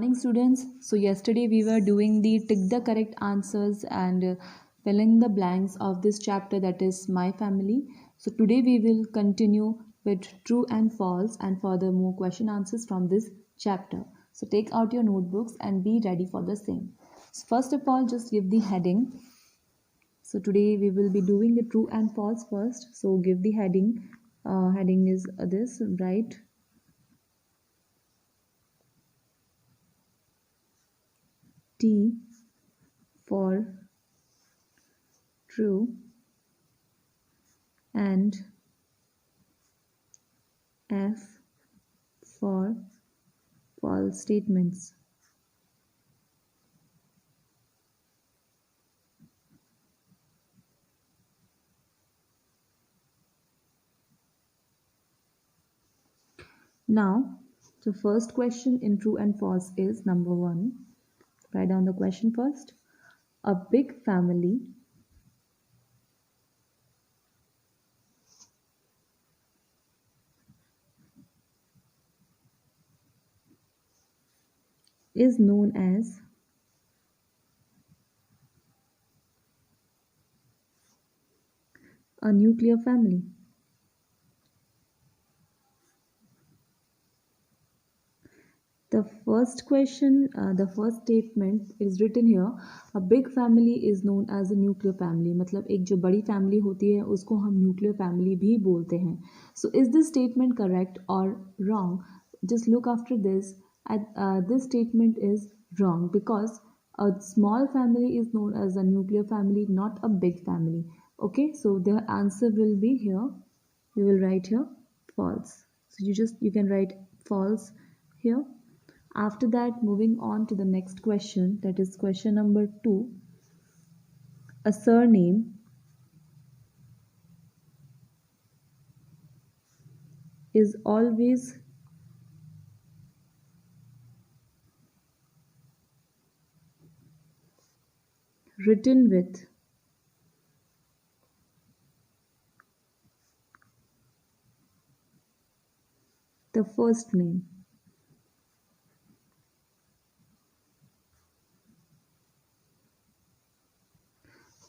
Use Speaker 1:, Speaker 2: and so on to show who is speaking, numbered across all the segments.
Speaker 1: morning, students. So, yesterday we were doing the tick the correct answers and fill in the blanks of this chapter, that is My Family. So, today we will continue with true and false and further more question answers from this chapter. So, take out your notebooks and be ready for the same. So, first of all, just give the heading. So, today we will be doing the true and false first. So, give the heading. Heading is this, right? T for true and F for false statements. Now, the first question in true and false is number 1. Write down the question first. A big family is known as a nuclear family. The first statement is written here. A big family is known as a nuclear family. मतलब एक जो बड़ी family होती है उसको हम nuclear family भी बोलते हैं. So is this statement correct or wrong? Just look after this. This statement is wrong because a small family is known as a nuclear family, not a big family. Okay, so the answer will be here. You will write here false. So you can write false here. After that, moving on to the next question, that is question number 2. A surname is always written with the first name.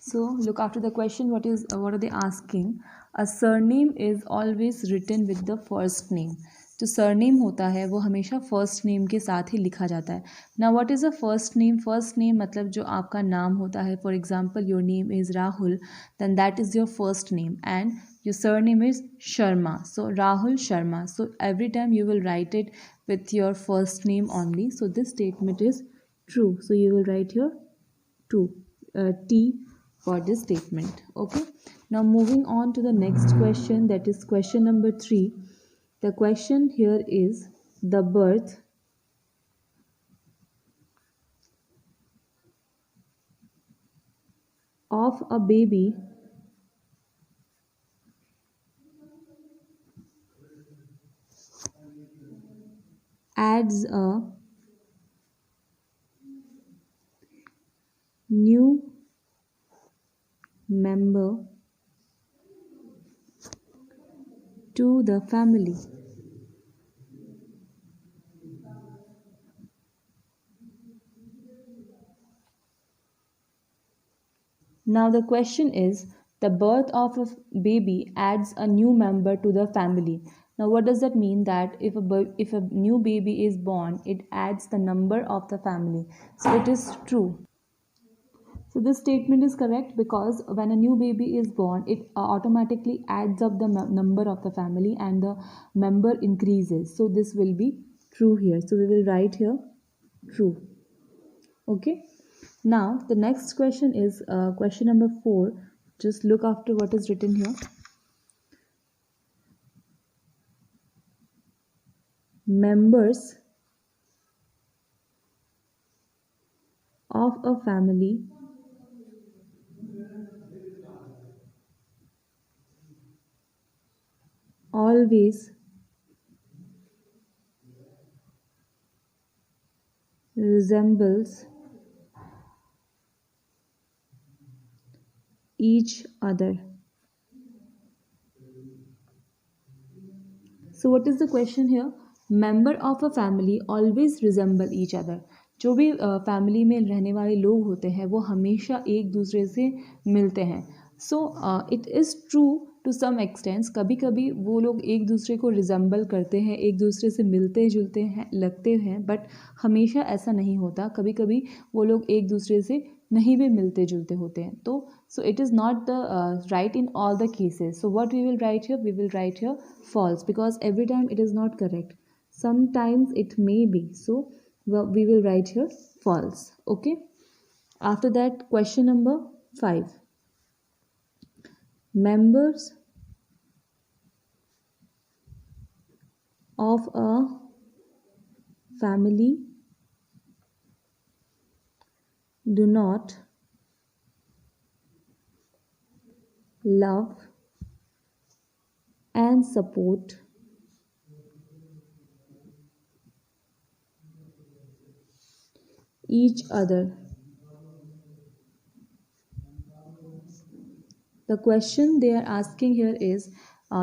Speaker 1: So look after the question. What are they asking? A surname is always written with the first name. जो surname होता है वो हमेशा first name के साथ ही लिखा जाता है. ना what is a first name? First name मतलब जो आपका नाम होता है. For example your name is Rahul, then that is your first name and your surname is Sharma. So Rahul Sharma. So every time you will write it with your first name only. So this statement is true. So you will write here T for this statement. Okay. Now moving on to the next question, that is question number 3. The question here is the birth of a baby adds a new member to the family. Now the question is, the birth of a baby adds a new member to the family. Now what does that mean? That if a new baby is born, it adds the number of the family. So it is true. So this statement is correct because when a new baby is born, it automatically adds up the number of the family and the member increases. So this will be true here. So we will write here true. Okay. Now the next question is question number 4. Just look after what is written here. Members of a family always resembles each other. So what is the question here? Member of a family always resemble each other. जो भी family में रहने वाले लोग होते हैं वो हमेशा एक दूसरे से मिलते हैं। So it is true to some extents, कभी कभी वो लोग एक दूसरे को रिजेंबल करते हैं, एक दूसरे से मिलते जुलते हैं लगते हैं, बट हमेशा ऐसा नहीं होता। कभी कभी वो लोग एक दूसरे से नहीं भी मिलते जुलते होते हैं। तो so it is not the right in all the cases. So what we will write here, we will write here false, because every time it is not correct, sometimes it may be. So we will write here false. Okay, after that, question number 5. Members of a family do not love and support each other. The question they are asking here is,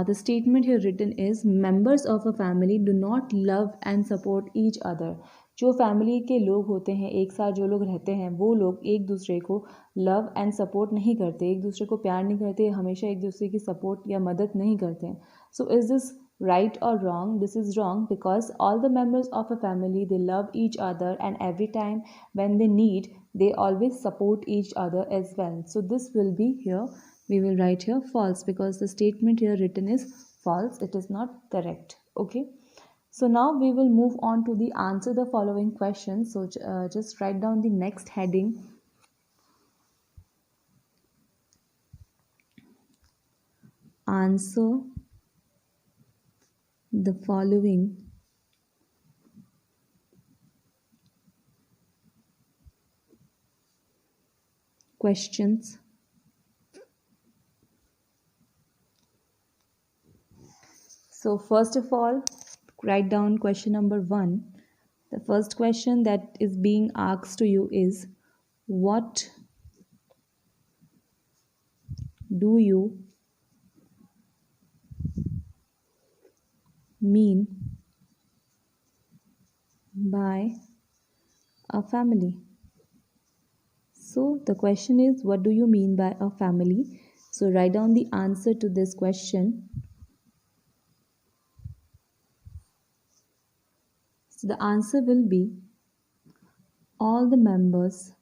Speaker 1: the statement here written is, members of a family do not love and support each other. जो family के लोग होते हैं, एक साथ जो लोग रहते हैं, वो लोग एक दूसरे को लव एंड सपोर्ट नहीं करते, एक दूसरे को प्यार नहीं करते, हमेशा एक दूसरे की सपोर्ट या मदद नहीं करते हैं. So is this right or wrong? This is wrong, because all the members of a family, they love each other, and every time when they need, they always support each other as well. So this will be here, we will write here false, because the statement here written is false, it is not correct. Okay, so now we will move on to the answer the following questions. So just write down the next heading. Answer the following questions. So first of all, write down question number 1. The first question that is being asked to you is, what do you mean by a family? So the question is, what do you mean by a family? So write down the answer to this question. So the answer will be, all the members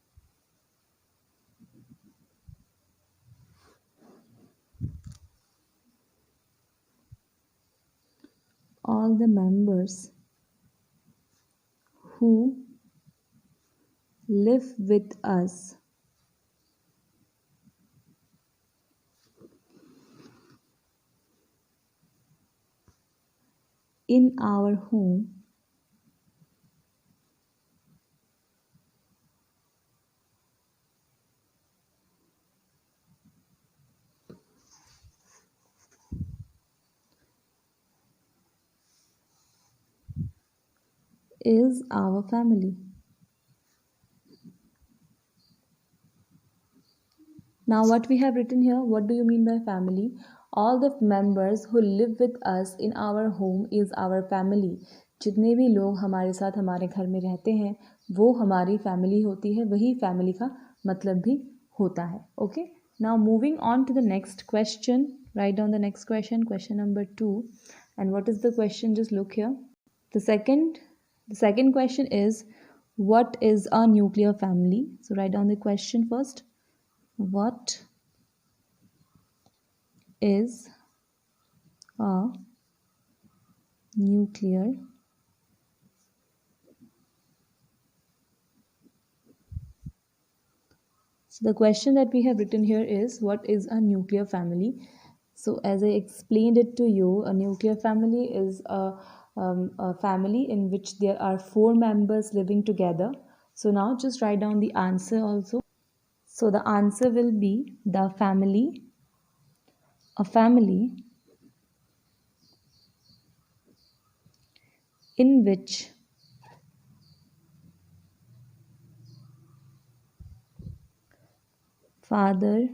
Speaker 1: who live with us in our home is our family. Now what we have written here, what do you mean by family? All the members who live with us in our home is our family. जितने भी लोग हमारे साथ हमारे घर में रहते हैं वो हमारी फैमिली होती है, वही फैमिली का मतलब भी होता है. Okay, now moving on to the next question. Write down the next question, question number 2. And what is the question? Just look here. The second question is, what is a nuclear family? So write down the question first. What is a nuclear So the question that we have written here is, what is a nuclear family? So as I explained it to you, a nuclear family is a family in which there are 4 members living together. So now just write down the answer also. So the answer will be, a family in which father,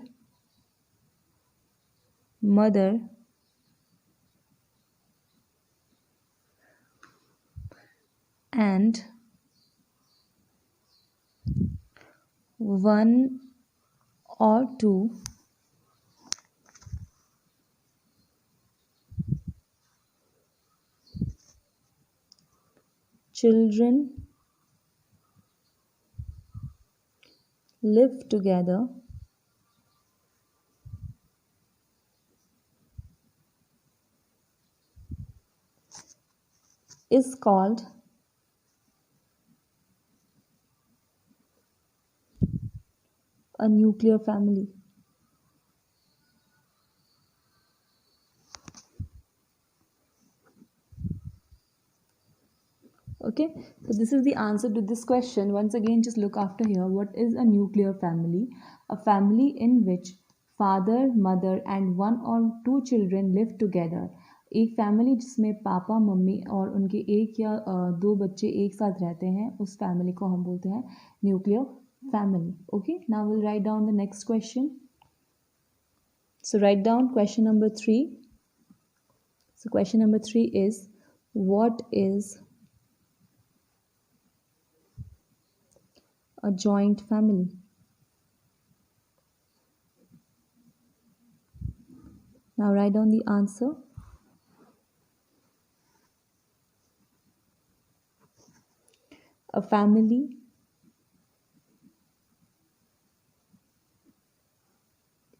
Speaker 1: mother, one or two children live together is called a nuclear family. Okay, so this is the answer to this question. Once again, just look after here. What is a nuclear family? A family in which father, mother and one or two children live together. एक family जिसमें papa mummy और उनके एक या दो बच्चे एक साथ रहते हैं, उस फैमिली को हम बोलते हैं nuclear family. Okay, now we'll write down the next question. So write down question number 3. So question number 3 is, what is a joint family? Now write down the answer. A family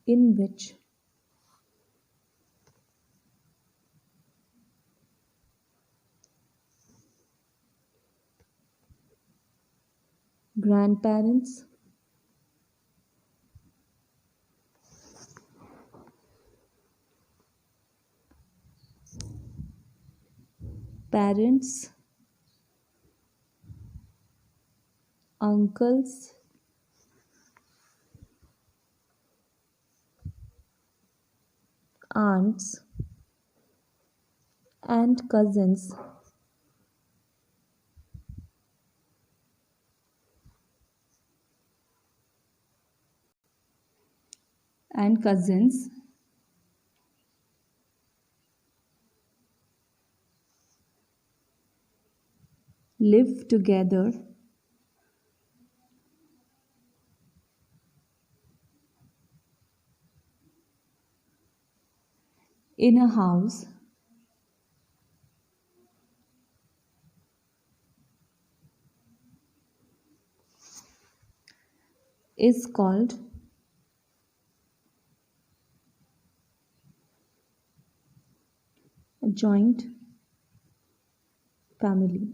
Speaker 1: in which grandparents, parents, uncles, aunts and cousins live together in a house is called a joint family.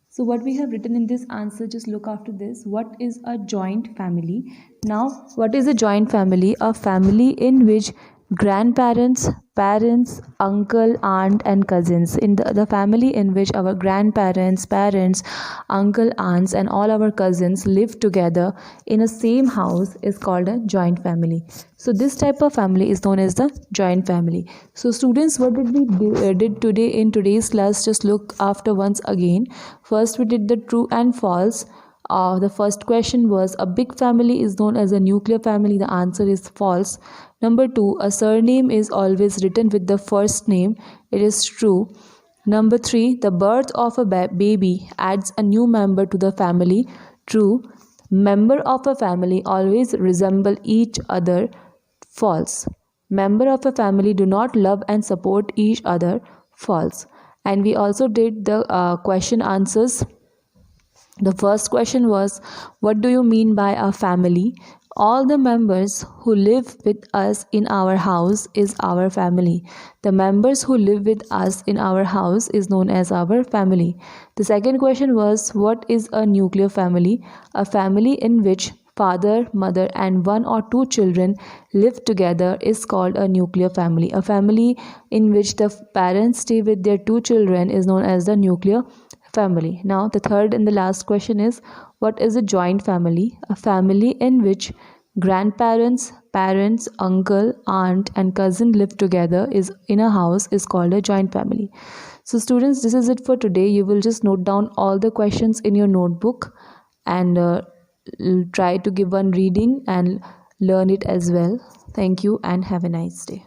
Speaker 1: So what we have written in this answer, just look after this. What is a joint family? Now, what is a joint family? A family in which grandparents, parents, uncle, aunt and cousins, in the family in which our grandparents, parents, uncle, aunts and all our cousins live together in a same house is called a joint family. So this type of family is known as the joint family. So students, what did we did today in today's class? Just look after once again. First we did the true and false. The first question was, a big family is known as a nuclear family. The answer is false. Number 2, a surname is always written with the first name. It is true. Number 3, the birth of a baby adds a new member to the family. True. Member of a family always resemble each other. False. Member of a family do not love and support each other. False. And we also did the question answers. The first question was, what do you mean by a family? All the members who live with us in our house is our family. The members who live with us in our house is known as our family. The second question was, what is a nuclear family? A family in which father, mother and one or two children live together is called a nuclear family. A family in which the parents stay with their two children is known as the nuclear family. Now the third and the last question is, what is a joint family? A family in which grandparents, parents, uncle, aunt and cousin live together is in a house is called a joint family. So students, this is it for today. You will just note down all the questions in your notebook and try to give one reading and learn it as well. Thank you and have a nice day.